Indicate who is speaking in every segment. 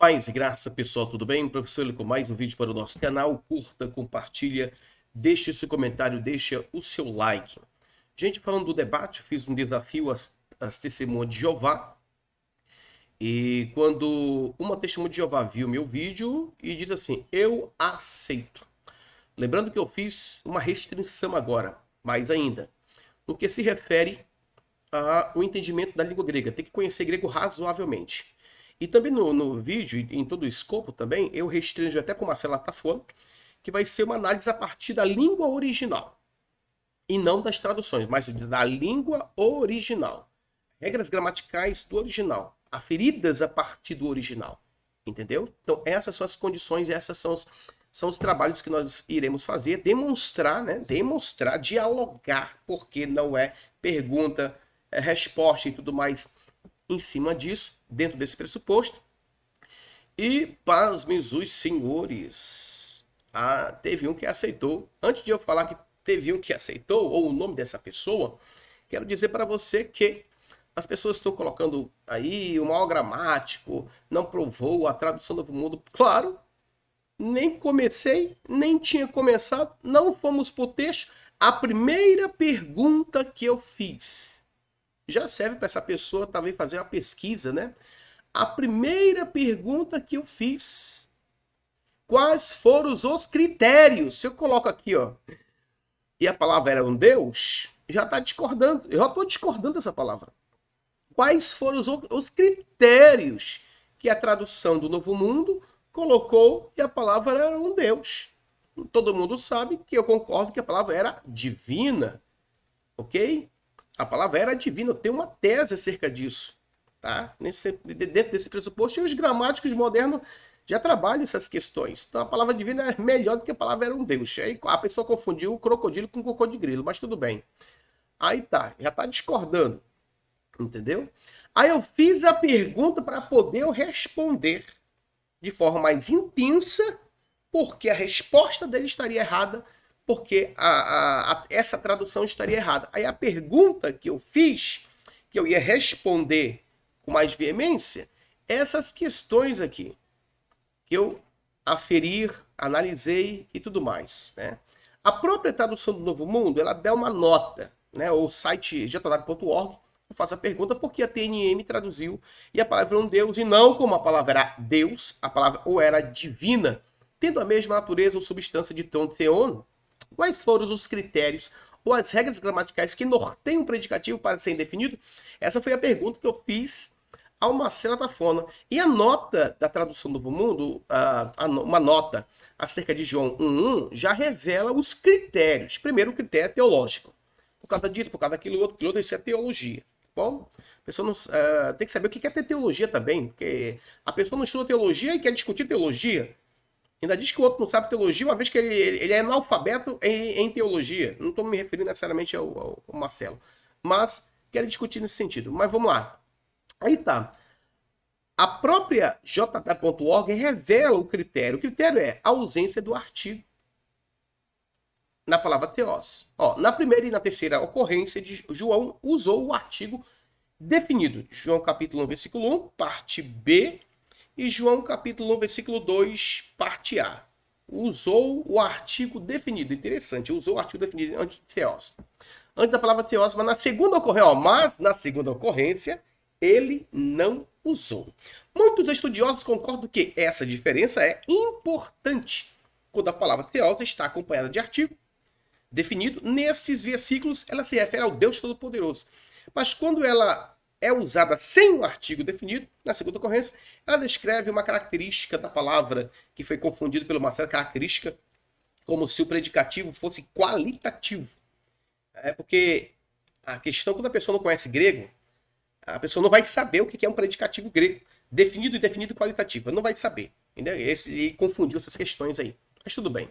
Speaker 1: Paz e graça, pessoal, tudo bem? Professor Ele com mais um vídeo para o nosso canal. Curta, compartilha, deixe seu comentário, deixa o seu like. Gente, falando do debate, fiz um desafio às testemunhas de Jeová. E quando uma testemunha de Jeová viu meu vídeo e diz assim, eu aceito. Lembrando que eu fiz uma restrição agora, mais ainda, no que se refere ao entendimento da língua grega. Tem que conhecer grego razoavelmente. E também no vídeo, em todo o escopo também, eu restringo até como a Marcela está falando, que vai ser uma análise a partir da língua original. E não das traduções, mas da língua original. Regras gramaticais do original, aferidas a partir do original. Entendeu? Então essas são as condições, essas são os trabalhos que nós iremos fazer, demonstrar, né? Demonstrar, dialogar, porque não é pergunta, é resposta e tudo mais em cima disso, dentro desse pressuposto. E, pasmem os senhores, teve um que aceitou. Antes de eu falar que teve um que aceitou, ou o nome dessa pessoa, quero dizer para você que as pessoas estão colocando aí o mal gramático, não provou a tradução do Novo Mundo. Claro, nem comecei, nem tinha começado, não fomos pro texto. A primeira pergunta que eu fiz já serve para essa pessoa talvez fazer uma pesquisa, né? A primeira pergunta que eu fiz, quais foram os critérios? Se eu coloco aqui, ó, e a palavra era um Deus, já está discordando, eu já estou discordando dessa palavra. Quais foram os critérios que a tradução do Novo Mundo colocou e a palavra era um Deus? Todo mundo sabe que eu concordo que a palavra era divina, ok? A palavra era divina, eu tenho uma tese acerca disso, tá? Dentro desse pressuposto, e os gramáticos modernos já trabalham essas questões. Então a palavra divina é melhor do que a palavra era um Deus. Aí a pessoa confundiu o crocodilo com o cocô de grilo, mas tudo bem. Aí tá, já tá discordando, entendeu? Aí eu fiz a pergunta para poder responder de forma mais intensa, porque a resposta dele estaria errada, porque essa tradução estaria errada. Aí a pergunta que eu fiz, que eu ia responder com mais veemência, essas questões aqui, que eu aferir, analisei e tudo mais, né? A própria tradução do Novo Mundo, ela dá uma nota, né? O site jw.org, eu faço a pergunta porque a TNM traduziu e a palavra é um Deus, e não como a palavra era Deus, a palavra ou era divina, tendo a mesma natureza ou substância de tom theon. Quais foram os critérios ou as regras gramaticais que norteiam um predicativo para ser indefinido? Essa foi a pergunta que eu fiz ao Marcela Tafona. E a nota da tradução do Novo Mundo, uma nota acerca de João 1:1, já revela os critérios. Primeiro, o critério é teológico. Por causa disso, por causa daquilo outro, isso é teologia. Bom, a pessoa não, tem que saber o que é ter teologia também, porque a pessoa não estuda teologia e quer discutir teologia. Ainda diz que o outro não sabe teologia, uma vez que ele é analfabeto em teologia. Não estou me referindo necessariamente ao Marcelo, mas quero discutir nesse sentido. Mas vamos lá. Aí tá. A própria jw.org revela o critério. O critério é a ausência do artigo na palavra teos. Ó, na primeira e na terceira ocorrência de João, usou o artigo definido. João capítulo 1, versículo 1, parte B, e João capítulo 1, versículo 2, parte A. Usou o artigo definido. Interessante, usou o artigo definido antes de teos. Antes da palavra teos, mas na segunda ocorrência, ele não usou. Muitos estudiosos concordam que essa diferença é importante quando a palavra teos está acompanhada de artigo definido. Nesses versículos, ela se refere ao Deus Todo-Poderoso. Mas quando ela é usada sem o artigo definido, na segunda ocorrência, ela descreve uma característica da palavra que foi confundido pelo Marcelo, característica como se o predicativo fosse qualitativo. É porque a questão, quando a pessoa não conhece grego, a pessoa não vai saber o que é um predicativo grego, definido, indefinido e qualitativo. Ela não vai saber. Entendeu? Ele confundiu essas questões aí. Mas tudo bem.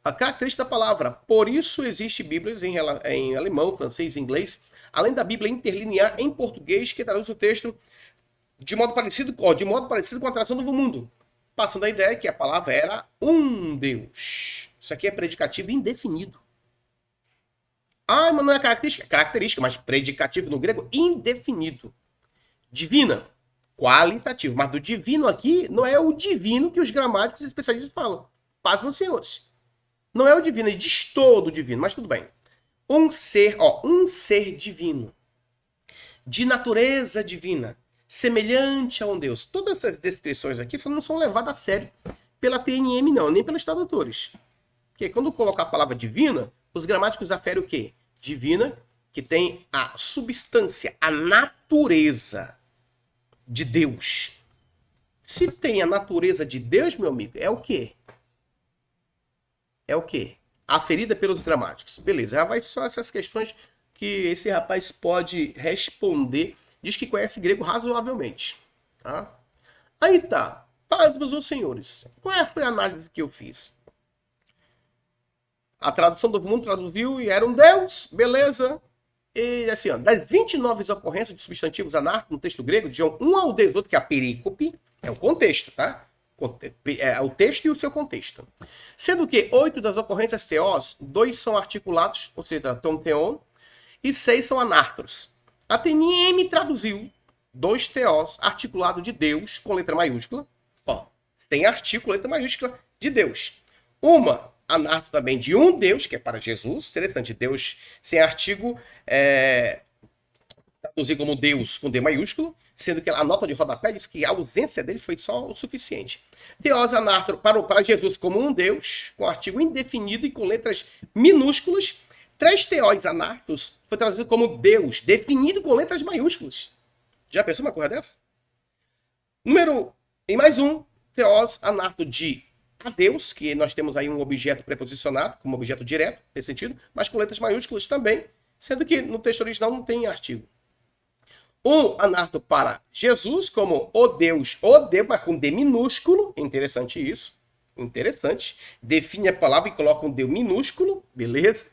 Speaker 1: A característica da palavra. Por isso existe Bíblias em alemão, francês e inglês, além da Bíblia interlinear em português, que traduz o texto de modo parecido com a tradução do Novo Mundo, passando a ideia que a palavra era um Deus. Isso aqui é predicativo indefinido. Ah, mas não é característica? Característica, mas predicativo no grego indefinido. Divina. qualitativo. Mas do divino aqui não é o divino que os gramáticos e especialistas falam. Paz meus senhores. Não é o divino, ele destoa do divino, mas tudo bem. Um ser divino, de natureza divina, semelhante a um Deus. Todas essas descrições aqui não são levadas a sério pela TNM, não, nem pelos tradutores. Porque quando colocar a palavra divina, os gramáticos aferem o quê? Divina, que tem a substância, a natureza de Deus. Se tem a natureza de Deus, meu amigo, é o quê? É o quê? Aferida pelos gramáticos. Beleza, já vai só essas questões que esse rapaz pode responder. Diz que conhece grego razoavelmente. Tá? Aí tá. Paz, meus senhores. Qual foi a análise que eu fiz? A tradução do mundo traduziu e era um Deus, beleza. E assim, ó, das 29 ocorrências de substantivos anárquicos no texto grego, de 1 ao 18, que é a perícope, é o contexto, tá? É o texto e o seu contexto. Sendo que 8 das ocorrências teós, 2 são articulados, ou seja, tom teon, e 6 são anártros. A TNM traduziu 2 teós articulado de Deus com letra maiúscula. Ó, tem artigo letra maiúscula de Deus. Uma anártro também de um Deus, que é para Jesus. Interessante, Deus sem artigo traduzir como Deus com D maiúsculo, sendo que a nota de rodapé diz que a ausência dele foi só o suficiente. Teós anártro para Jesus como um Deus, com artigo indefinido e com letras minúsculas. 3 teós anártros foi traduzido como Deus, definido com letras maiúsculas. Já pensou uma coisa dessa? E mais um, teós anártro de a Deus, que nós temos aí um objeto preposicionado, como objeto direto, nesse sentido, mas com letras maiúsculas também, sendo que no texto original não tem artigo. Um anártro para Jesus, como o Deus, mas com D minúsculo, interessante isso, interessante, define a palavra e coloca um D minúsculo, beleza?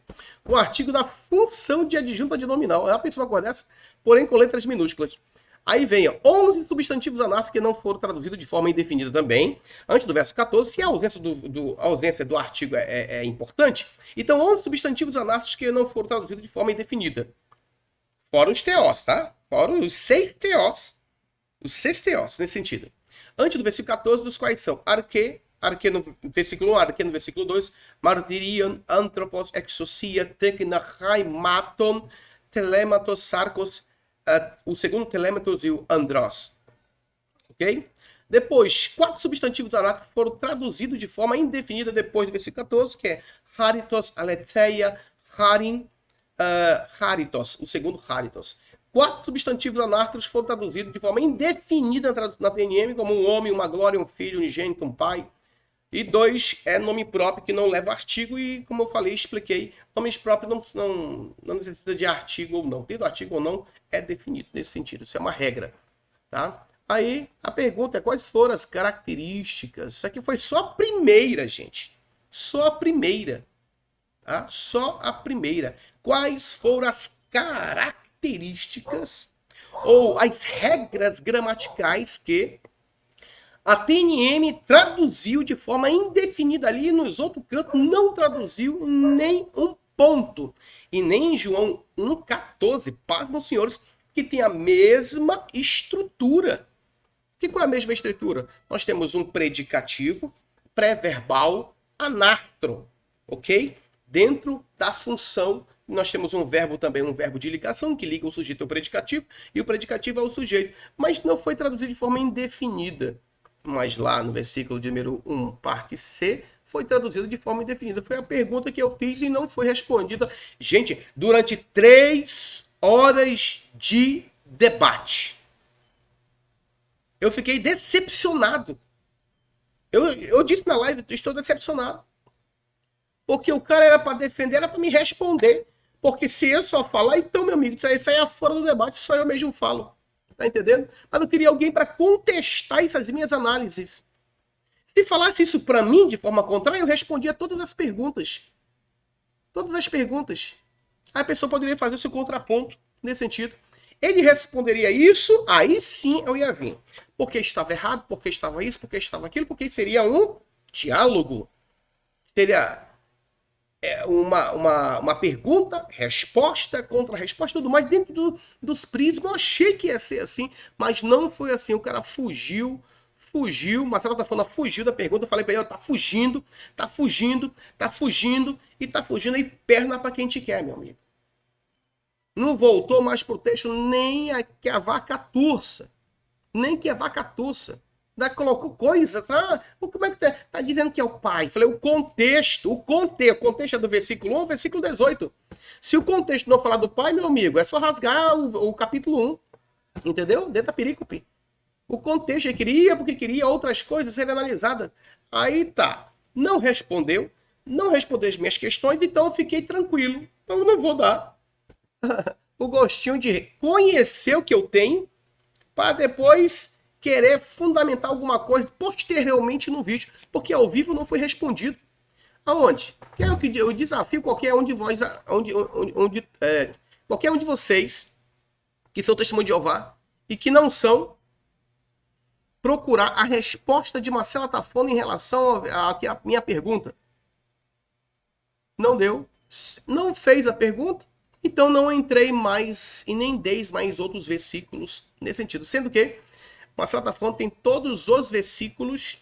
Speaker 1: Com o artigo da função de adjunta de nominal, é uma pessoa com dessa, porém com letras minúsculas. Aí vem 11 substantivos anárquicos que não foram traduzidos de forma indefinida também, antes do verso 14, se a ausência do artigo é importante, então 11 substantivos anárquicos que não foram traduzidos de forma indefinida. Fora os teós, tá? Fora os 6 teós. Os 6 teós, nesse sentido. Antes do versículo 14, dos quais são arque no versículo 1, arque no versículo 2, martirion, anthropos, exocia, tekna, haimaton, telematos, sarcos, o segundo telematos e o andros. Ok? Depois, 4 substantivos anárquicos foram traduzidos de forma indefinida depois do versículo 14, que é haritos, aletheia, harim, haritos, o segundo haritos. 4 substantivos anárquicos foram traduzidos de forma indefinida na TNM, como um homem, uma glória, um filho, um unigênito, um pai. E 2 é nome próprio que não leva artigo e, como eu falei, expliquei, nomes próprios não necessita de artigo ou não. Tendo artigo ou não, é definido nesse sentido. Isso é uma regra, tá? Aí, a pergunta é quais foram as características. Isso aqui foi só a primeira, gente. Só a primeira. Tá? Só a primeira. Quais foram as características ou as regras gramaticais que a TNM traduziu de forma indefinida ali e nos outros cantos não traduziu nem um ponto. E nem em João 1,14, pasmem os senhores, que tem a mesma estrutura. Qual é a mesma estrutura? Nós temos um predicativo pré-verbal anártro, ok? Dentro da função, nós temos um verbo também, um verbo de ligação, que liga o sujeito ao predicativo, e o predicativo ao sujeito. Mas não foi traduzido de forma indefinida. Mas lá no versículo de número 1, parte C, foi traduzido de forma indefinida. Foi a pergunta que eu fiz e não foi respondida. Gente, durante 3 horas de debate. Eu fiquei decepcionado. Eu disse na live, estou decepcionado. Porque o cara era para defender, era para me responder. Porque se eu só falar, então, meu amigo, isso aí é fora do debate, só eu mesmo falo. Tá entendendo? Mas eu queria alguém para contestar essas minhas análises. Se falasse isso para mim de forma contrária, eu respondia todas as perguntas. Todas as perguntas. Aí a pessoa poderia fazer o seu contraponto nesse sentido. Ele responderia isso, aí sim eu ia vir. Porque estava errado, porque estava isso, porque estava aquilo, porque seria um diálogo. Seria uma pergunta, resposta, contra-resposta, tudo mais, dentro dos prismas. Eu achei que ia ser assim, mas não foi assim. O cara fugiu, Marcelo tá falando, fugiu da pergunta. Eu falei pra ele, ó, tá fugindo, tá fugindo, tá fugindo e tá fugindo aí, perna pra quem te quer, meu amigo. Não voltou mais pro texto nem que a vaca turça. Nem que a vaca tussa. Ainda colocou coisas. Como é que tá dizendo que é o pai? Falei, o contexto é do versículo 1 ao versículo 18. Se o contexto não falar do pai, meu amigo, é só rasgar o capítulo 1. Entendeu? Dentro da perícope. O contexto, ele queria porque queria outras coisas serem analisadas. Aí tá. Não respondeu as minhas questões, então eu fiquei tranquilo. Então eu não vou dar o gostinho de conhecer o que eu tenho para depois querer fundamentar alguma coisa posteriormente no vídeo, porque ao vivo não foi respondido. Aonde? Quero que eu desafio qualquer um de vós, qualquer um de vocês que são testemunho de Jeová e que não são, procurar a resposta de Marcela Tafona em relação à minha pergunta. Não deu, não fez a pergunta, então não entrei mais e nem dei mais outros versículos nesse sentido, sendo que Marcelo Tafona tem todos os versículos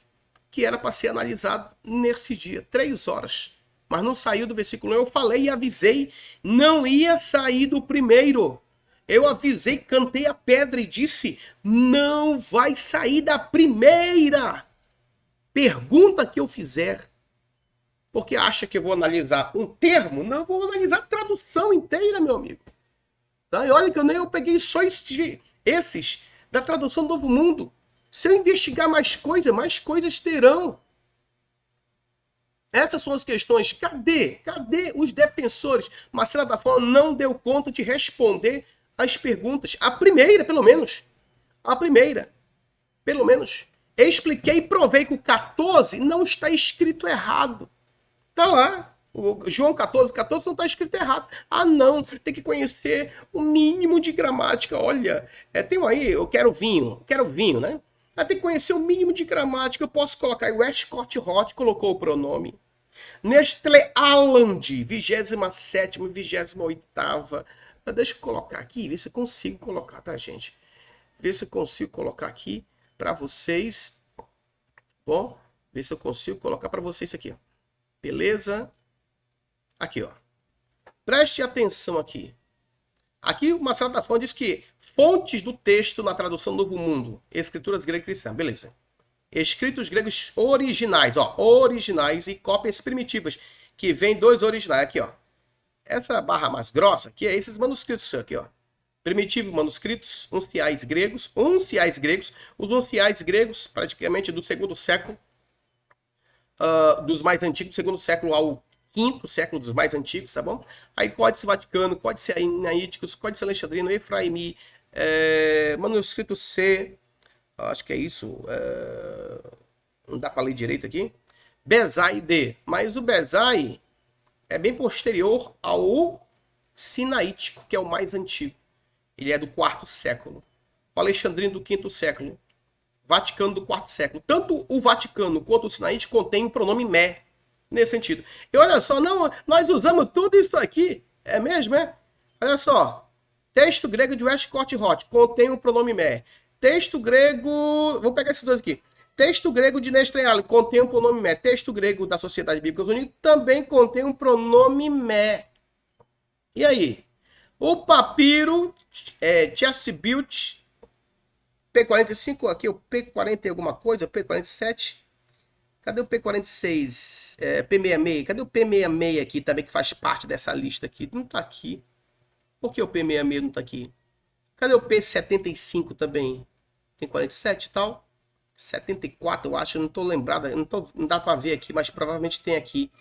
Speaker 1: que era para ser analisado nesse dia, 3 horas. Mas não saiu do versículo 1. Eu falei e avisei, não ia sair do primeiro. Eu avisei, cantei a pedra e disse, não vai sair da primeira pergunta que eu fizer. Porque acha que eu vou analisar um termo? Não, eu vou analisar a tradução inteira, meu amigo. Tá? E olha que eu peguei só esses da tradução do Novo Mundo. Se eu investigar mais coisas terão. Essas são as questões. Cadê os defensores? Marcela Tafona não deu conta de responder as perguntas. A primeira, pelo menos. A primeira. Pelo menos. Expliquei e provei que o 14 não está escrito errado. Tá lá. O João 14 não está escrito errado. Ah, não. Tem que conhecer o mínimo de gramática. Olha, tem aí, eu quero vinho, né? Tem que conhecer o mínimo de gramática. Eu posso colocar aí, Westcott Hot colocou o pronome. Nestlé Aland, 27ª, 28ª. Deixa eu colocar aqui, ver se eu consigo colocar, tá, gente? Ver se eu consigo colocar aqui para vocês. Bom, ver se eu consigo colocar para vocês aqui, ó. Beleza? Aqui, ó. Preste atenção aqui. Aqui o Marcelo Tafona diz que fontes do texto na tradução do Novo Mundo, escrituras gregas e cristãs. Beleza. Escritos gregos originais, ó, originais e cópias primitivas, que vem dos originais. Aqui, ó. Essa barra mais grossa aqui é esses manuscritos aqui, ó. Primitivo manuscritos, unciais gregos. Os unciais gregos, praticamente do segundo século, dos mais antigos, segundo século ao quinto século dos mais antigos, tá bom? Aí Códice Vaticano, Códice Ainaíticos, Códice Alexandrino, Efraimi, manuscrito C, acho que é isso, não dá para ler direito aqui, Bezai D, mas o Bezai é bem posterior ao Sinaítico, que é o mais antigo, ele é do quarto século, o Alexandrino do quinto século, Vaticano do quarto século. Tanto o Vaticano quanto o Sinaítico contém o pronome me, nesse sentido. E olha só, não, nós usamos tudo isso aqui, é mesmo, é? Olha só, texto grego de Westcott Hot contém o pronome me. Texto grego, vou pegar esses dois aqui. Texto grego de Nestlé Aland contém o pronome me. Texto grego da Sociedade Bíblica Unida também contém um pronome me. E aí? O papiro Chasuble P45, aqui o P40 e alguma coisa, P47. Cadê o P46? P66. Cadê o P66 aqui também, que faz parte dessa lista aqui? Não tá aqui. Por que o P66 não tá aqui? Cadê o P75 também? Tem 47 e tal? 74, eu acho, eu não tô lembrado, não dá pra ver aqui, mas provavelmente tem aqui.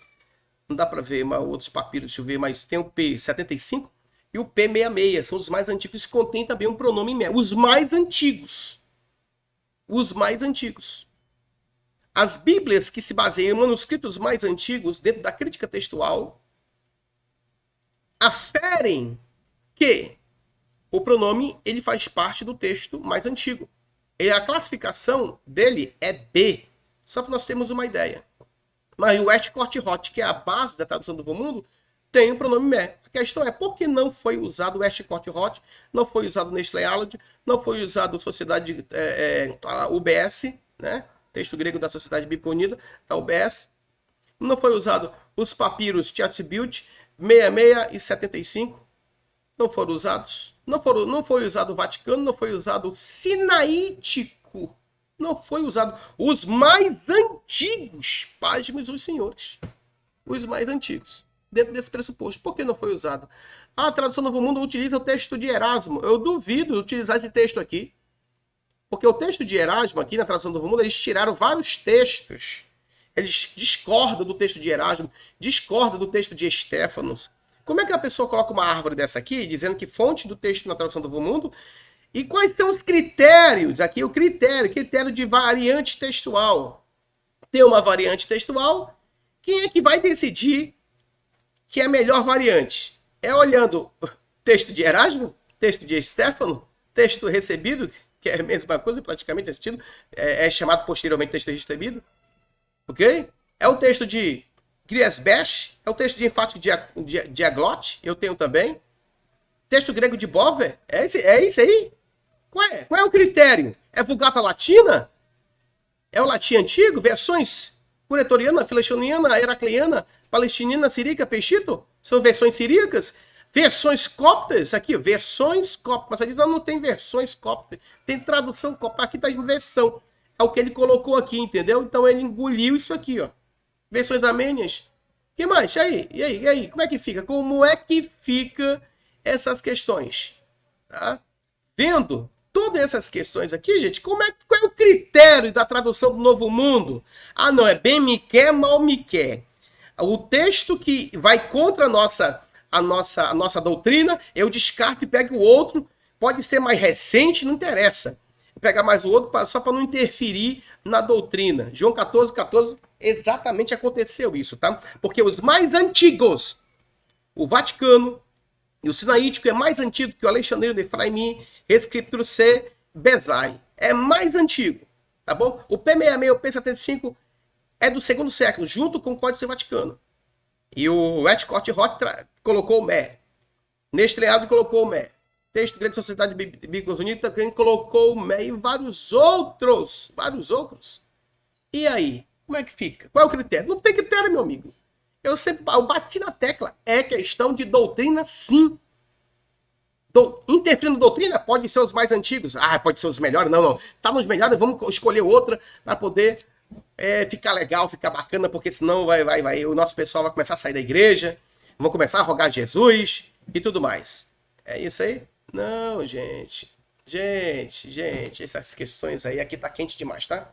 Speaker 1: Não dá pra ver outros papiros, deixa eu ver, mas tem o P75 e o P66, são os mais antigos, que contém também um pronome me. Os mais antigos. Os mais antigos. As Bíblias que se baseiam em manuscritos mais antigos, dentro da crítica textual, aferem que o pronome ele faz parte do texto mais antigo. E a classificação dele é B. Só para nós termos uma ideia. Mas o Westcott-Hort, que é a base da tradução do Novo Mundo, tem o pronome me. A questão é por que não foi usado o Westcott-Hort, não foi usado o Nestlé Alad, não foi usado a Sociedade a UBS, né? Texto grego da Sociedade Bíblica Unida, da UBS. Não foi usado os papiros Chatsbilt 66 e 75. Não foram usados. Não foi usado o Vaticano, não foi usado o Sinaítico. Não foi usado os mais antigos. Pasmem os senhores. Os mais antigos. Dentro desse pressuposto. Por que não foi usado? A tradução Novo Mundo utiliza o texto de Erasmo. Eu duvido utilizar esse texto aqui. Porque o texto de Erasmo, aqui na tradução do Novo Mundo, eles tiraram vários textos. Eles discordam do texto de Erasmo, discordam do texto de Estéfanos. Como é que a pessoa coloca uma árvore dessa aqui, dizendo que fonte do texto na tradução do Novo Mundo? E quais são os critérios? Aqui o critério de variante textual. Tem uma variante textual, quem é que vai decidir que é a melhor variante? É olhando texto de Erasmo, texto de Estéfano, texto recebido, que é a mesma coisa praticamente nesse sentido, é chamado posteriormente texto recebido, ok? É o texto de Griesbach, é o texto de enfático de Aglote, eu tenho também. Texto grego de Bover, é isso aí? Qual é o critério? É Vulgata Latina? É o latim antigo? Versões Curetoriana, Filechoniana, Heracleana, Palestinina, Sírica, Peixito? São versões siríacas? Versões coptas? Aqui, versões coptas. Mas não tem versões coptas. Tem tradução copta. Aqui está em versão. É o que ele colocou aqui, entendeu? Então ele engoliu isso aqui, ó. Versões armênias. Que mais? E aí? Como é que fica? Como é que fica essas questões? Tá? Vendo todas essas questões aqui, gente, qual é o critério da tradução do Novo Mundo? Ah, não, é bem me quer, mal me quer. O texto que vai contra a nossa doutrina, eu descarto e pego o outro. Pode ser mais recente, não interessa. Pegar mais o outro só para não interferir na doutrina. João 14, exatamente aconteceu isso, tá? Porque os mais antigos, o Vaticano e o Sinaítico é mais antigo que o Alexandrino de Efraimi, Escritura C, Bezai. É mais antigo, tá bom? O P66, o P75 é do segundo século, junto com o Códice Vaticano. E o Westcott-Hort colocou o Mé. Nestlé Alad colocou o Mé. Texto grego da Sociedade Bíblica Unida também colocou o Mé e vários outros. E aí? Como é que fica? Qual é o critério? Não tem critério, meu amigo. Eu bati na tecla. É questão de doutrina, sim. Interferindo na doutrina, pode ser os mais antigos. Ah, pode ser os melhores. Não. Tá nos melhores, vamos escolher outra para poder ficar legal, ficar bacana, porque senão o nosso pessoal vai começar a sair da igreja, vão começar a rogar a Jesus e tudo mais. É isso aí? Não, gente. Essas questões aí, aqui tá quente demais, tá?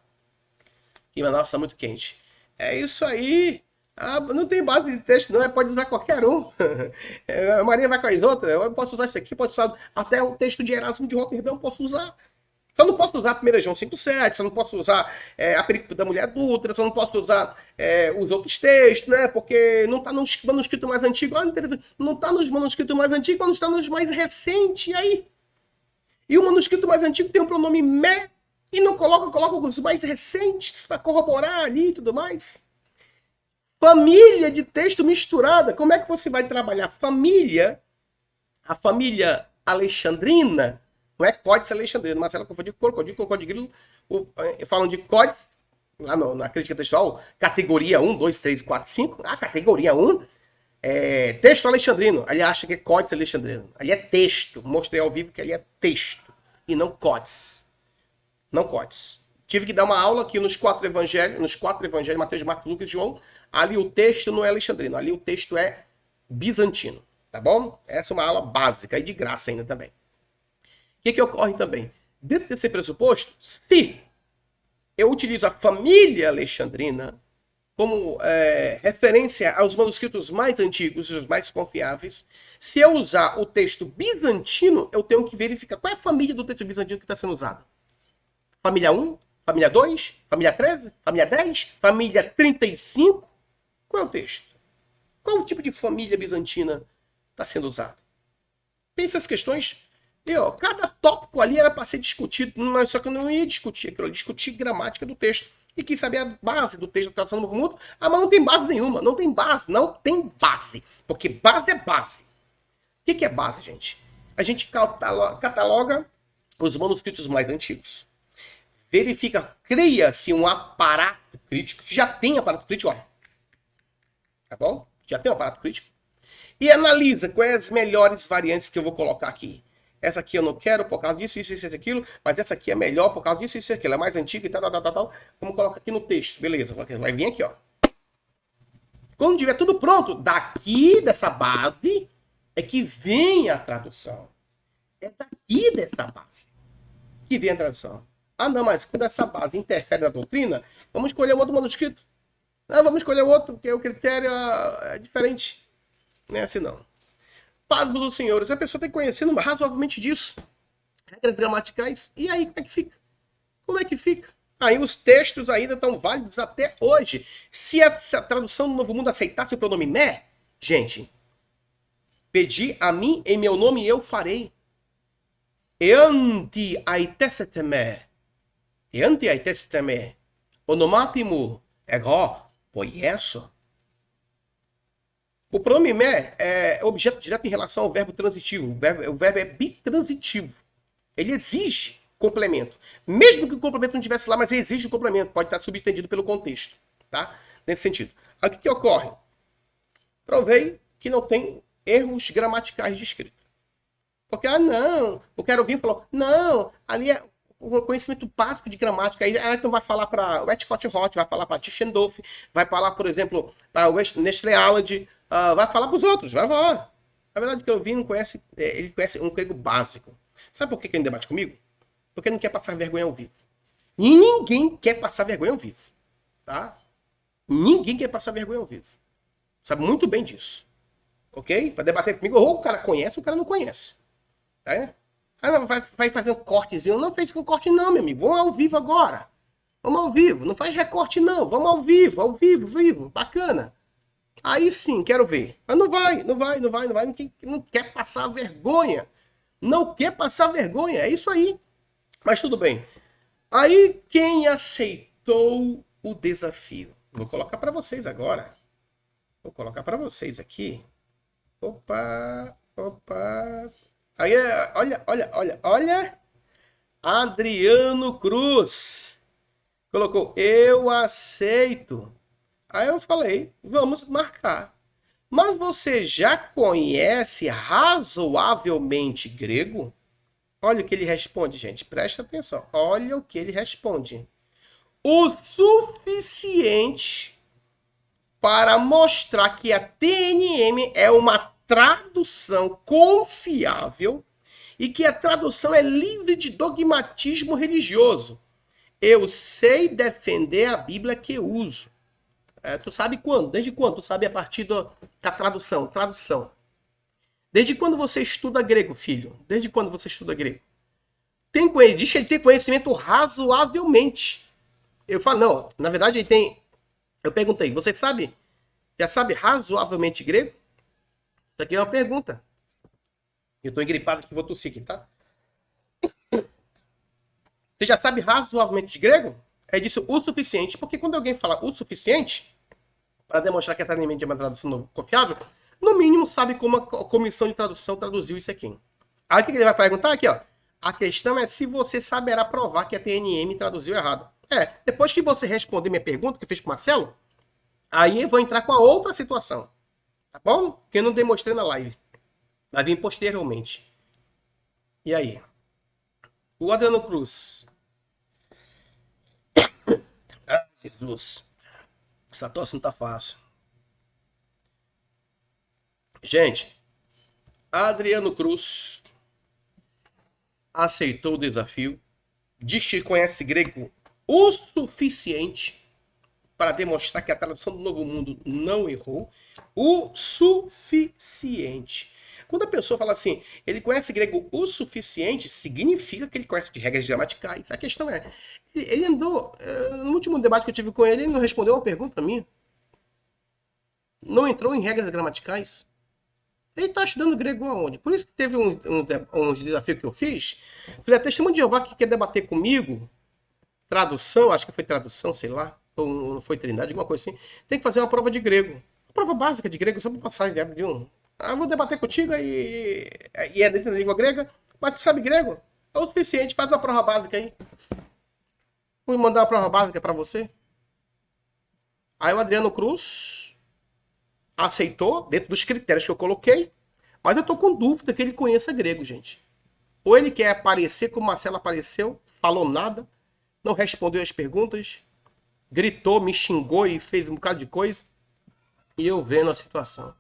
Speaker 1: E Manaus tá muito quente. É isso aí. Ah, não tem base de texto, não. Pode usar qualquer um. A Maria vai com as outras. Eu posso usar isso aqui, posso usar até o texto de Erasmo de Roterdão, posso usar. Só não posso usar 1 João 5,7, só não posso usar a perícope da mulher adulta, só não posso usar os outros textos, né? Porque não está no manuscrito mais antigo. Não está nos manuscritos mais antigos, mas não está nos mais recentes. E aí? E o manuscrito mais antigo tem o pronome me e não coloca os mais recentes para corroborar ali e tudo mais. Família de texto misturada. Como é que você vai trabalhar a família alexandrina? Não é Códice Alexandrino, Marcelo confundiu com Grilo, falam de Códice, lá na crítica textual, categoria 1, 2, 3, 4, 5, categoria 1, texto alexandrino, ali acha que é Códice Alexandrino, ali é texto, mostrei ao vivo que ali é texto, e não Códice, Tive que dar uma aula aqui nos quatro evangelhos, Mateus, Marcos, Lucas e João, ali o texto não é alexandrino, ali o texto é bizantino, tá bom? Essa é uma aula básica e de graça ainda também. O que ocorre também? Dentro desse pressuposto, se eu utilizo a família alexandrina como referência aos manuscritos mais antigos, os mais confiáveis, se eu usar o texto bizantino, eu tenho que verificar qual é a família do texto bizantino que está sendo usado. Família 1, família 2, família 13, família 10, família 35? Qual é o texto? Qual o tipo de família bizantina está sendo usado? Pensa as questões. E, cada tópico ali era para ser discutido, só que eu não ia discutir aquilo, eu ia discutir gramática do texto. e quis saber a base do texto da tradução do Novo Mundo, mas não tem base nenhuma, não tem base, porque base é base. O que é base, gente? A gente cataloga os manuscritos mais antigos, verifica, cria-se um aparato crítico, que já tem aparato crítico, ó, tá bom? Já tem um aparato crítico, e analisa quais as melhores variantes que eu vou colocar aqui. Essa aqui eu não quero por causa disso, isso, aquilo, mas essa aqui é melhor por causa disso, isso, aquilo. É mais antiga e tal. Vamos colocar aqui no texto, beleza. Vai vir aqui, ó. Quando tiver tudo pronto, daqui dessa base é que vem a tradução. É daqui dessa base que vem a tradução. Ah, não, mas quando essa base interfere na doutrina, vamos escolher um outro manuscrito. Não, vamos escolher outro, porque o critério é diferente. Não é assim, não. Pasmos dos senhores, a pessoa tem que conhecer razoavelmente disso. Regras gramaticais. E aí, como é que fica? Como é que fica? Aí os textos ainda estão válidos até hoje. Se a tradução do Novo Mundo aceitasse o pronome né, gente, pedi a mim em meu nome e eu farei. Eanti aitesseteme. Eanti aitesseteme. Onomátimo. Ego. Poieso. O pronome me é objeto direto em relação ao verbo transitivo. O verbo é bitransitivo. Ele exige complemento. Mesmo que o complemento não estivesse lá, mas ele exige o complemento. Pode estar subentendido pelo contexto. Tá? Nesse sentido. Aí o que ocorre? Provei que não tem erros gramaticais de escrita. Porque, não, eu quero ouvir e falou, não, ali é o conhecimento básico de gramática. Aí, então vai falar para o Westcott Hort, vai falar para Tischendorf, vai falar, por exemplo, para o Nestlé Alad, vai falar para os outros, vai falar. Na verdade, que eu vi, não conhece, ele conhece um grego básico. Sabe por que ele não debate comigo? Porque ele não quer passar vergonha ao vivo. E ninguém quer passar vergonha ao vivo. Tá? Ninguém quer passar vergonha ao vivo. Sabe muito bem disso. Ok? Para debater comigo, ou o cara conhece ou o cara não conhece. Tá? Vai fazer um cortezinho. Não fez com corte não, meu amigo. Vamos ao vivo agora. Vamos ao vivo. Não faz recorte não. Vamos ao vivo. Bacana. Aí sim, quero ver. Mas não vai. Não quer passar vergonha. Não quer passar vergonha. É isso aí. Mas tudo bem. Aí quem aceitou o desafio? Vou colocar para vocês agora. Vou colocar para vocês aqui. Opa. Aí, olha. Adriano Cruz colocou, eu aceito. Aí eu falei, vamos marcar. Mas você já conhece razoavelmente grego? Olha o que ele responde, gente. Presta atenção. Olha o que ele responde. O suficiente para mostrar que a TNM é uma tradução confiável e que a tradução é livre de dogmatismo religioso. Eu sei defender a Bíblia que uso. Tu sabe quando? Desde quando? Tu sabe a partir da tradução. Tradução. Desde quando você estuda grego, filho? Desde quando você estuda grego? Diz que ele tem conhecimento razoavelmente. Eu falo, não, na verdade ele tem... Eu perguntei, você sabe? Já sabe razoavelmente grego? Isso aqui é uma pergunta. Eu tô engripado aqui, vou tossir aqui, tá? Você já sabe razoavelmente de grego? Aí disse o suficiente, porque quando alguém fala o suficiente, para demonstrar que a TNM é uma tradução confiável, no mínimo sabe como a comissão de tradução traduziu isso aqui. Aí o que ele vai perguntar aqui, ó? A questão é se você saberá provar que a TNM traduziu errado. Depois que você responder minha pergunta, que eu fiz com o Marcelo, aí eu vou entrar com a outra situação. Tá bom? Que eu não demonstrei na live. Vai vir posteriormente. E aí? O Adriano Cruz. Ah, Jesus. Essa tosse não tá fácil. Gente, Adriano Cruz aceitou o desafio. Diz que conhece grego o suficiente para demonstrar que a tradução do Novo Mundo não errou. O suficiente. Quando a pessoa fala assim, ele conhece grego o suficiente, significa que ele conhece de regras gramaticais. A questão é, ele andou, no último debate que eu tive com ele, ele não respondeu uma pergunta minha. Não entrou em regras gramaticais. Ele está estudando grego aonde? Por isso que teve uns desafios que eu fiz. Falei, a testemunha de Jeová que quer debater comigo, tradução, acho que foi tradução, sei lá, ou não foi Trindade, alguma coisa assim, tem que fazer uma prova de grego. Uma prova básica de grego, só para passar de um. Ah, vou debater contigo e é dentro da língua grega, mas tu sabe grego? É o suficiente, faz uma prova básica aí. Vou mandar uma prova básica para você. Aí o Adriano Cruz aceitou, dentro dos critérios que eu coloquei, mas eu tô com dúvida que ele conheça grego, gente. Ou ele quer aparecer como Marcelo apareceu, falou nada, não respondeu as perguntas, gritou, me xingou e fez um bocado de coisa, e eu vendo a situação.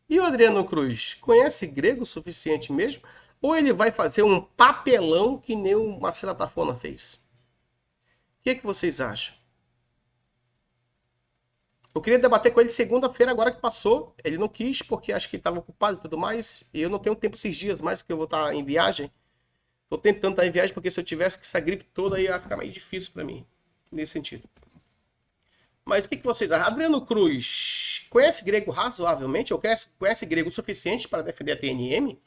Speaker 1: E o Adriano Cruz conhece grego o suficiente mesmo? Ou ele vai fazer um papelão que nem o Marcelo Tafona fez? O que vocês acham? Eu queria debater com ele segunda-feira, agora que passou. Ele não quis, porque acho que estava ocupado e tudo mais. E eu não tenho tempo esses dias mais, que eu vou estar em viagem. Tô tentando estar em viagem, porque se eu tivesse com essa gripe toda, aí ia ficar meio difícil para mim, nesse sentido. Mas o que vocês acham? Adriano Cruz conhece grego razoavelmente? Ou conhece grego o suficiente para defender a TNM?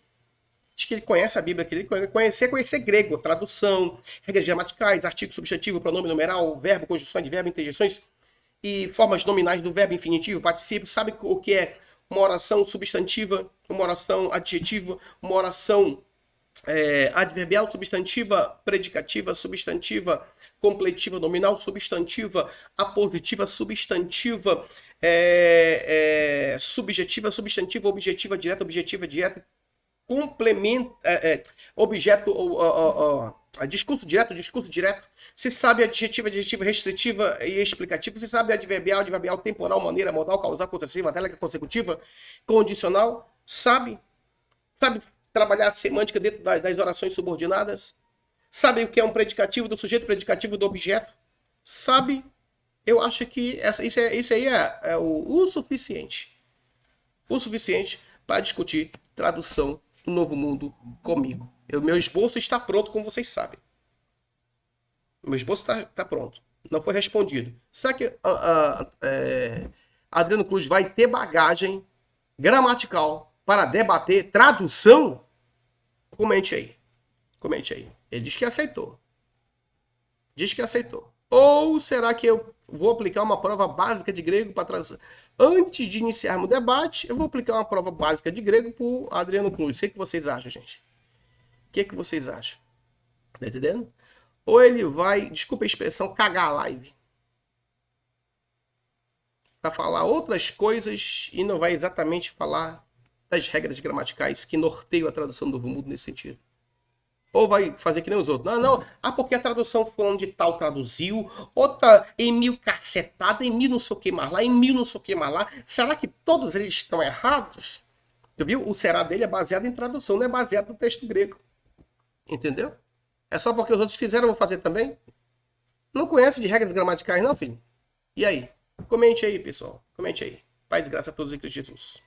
Speaker 1: Diz que ele conhece a Bíblia, que ele conhecer grego, tradução, regras gramaticais, artigo, substantivo, pronome numeral, verbo, conjunção, advérbio, interjeições e formas nominais do verbo infinitivo, participio, sabe o que é uma oração substantiva, uma oração adjetiva, uma oração adverbial, substantiva, predicativa, substantiva, completiva, nominal, substantiva, apositiva, substantiva, subjetiva, substantiva, objetiva, direta, complemento, objeto, discurso direto. Você sabe adjetiva, restritiva e explicativa. Você sabe adverbial, temporal, maneira, modal, causal, concessiva, atélica, consecutiva, condicional. Sabe trabalhar a semântica dentro das orações subordinadas? Sabe o que é um predicativo do sujeito, predicativo do objeto? Sabe? Eu acho que isso aí é o suficiente. O suficiente para discutir tradução do Novo Mundo comigo. Meu esboço está pronto, como vocês sabem. Meu esboço está pronto. Não foi respondido. Será que Adriano Cruz vai ter bagagem gramatical para debater tradução? Comente aí. Ele diz que aceitou. Ou será que eu vou aplicar uma prova básica de grego para tradução? Antes de iniciarmos o debate, eu vou aplicar uma prova básica de grego para o Adriano Cruz. O que vocês acham, gente? O que vocês acham? Tá entendendo? Ou ele vai, desculpa a expressão, cagar a live. Vai falar outras coisas e não vai exatamente falar das regras gramaticais que norteiam a tradução do Novo Mundo nesse sentido. Ou vai fazer que nem os outros. Não. Porque a tradução fulano de tal traduziu, outra em mil cacetada, em mil não sei o que mais lá, em mil não sei o que mais lá. Será que todos eles estão errados? Tu viu? O será dele é baseado em tradução, não é baseado no texto grego. Entendeu? É só porque os outros fizeram, eu vou fazer também? Não conhece de regras gramaticais, não, filho? E aí? Comente aí, pessoal. Comente aí. Paz e graça a todos em Cristo Jesus.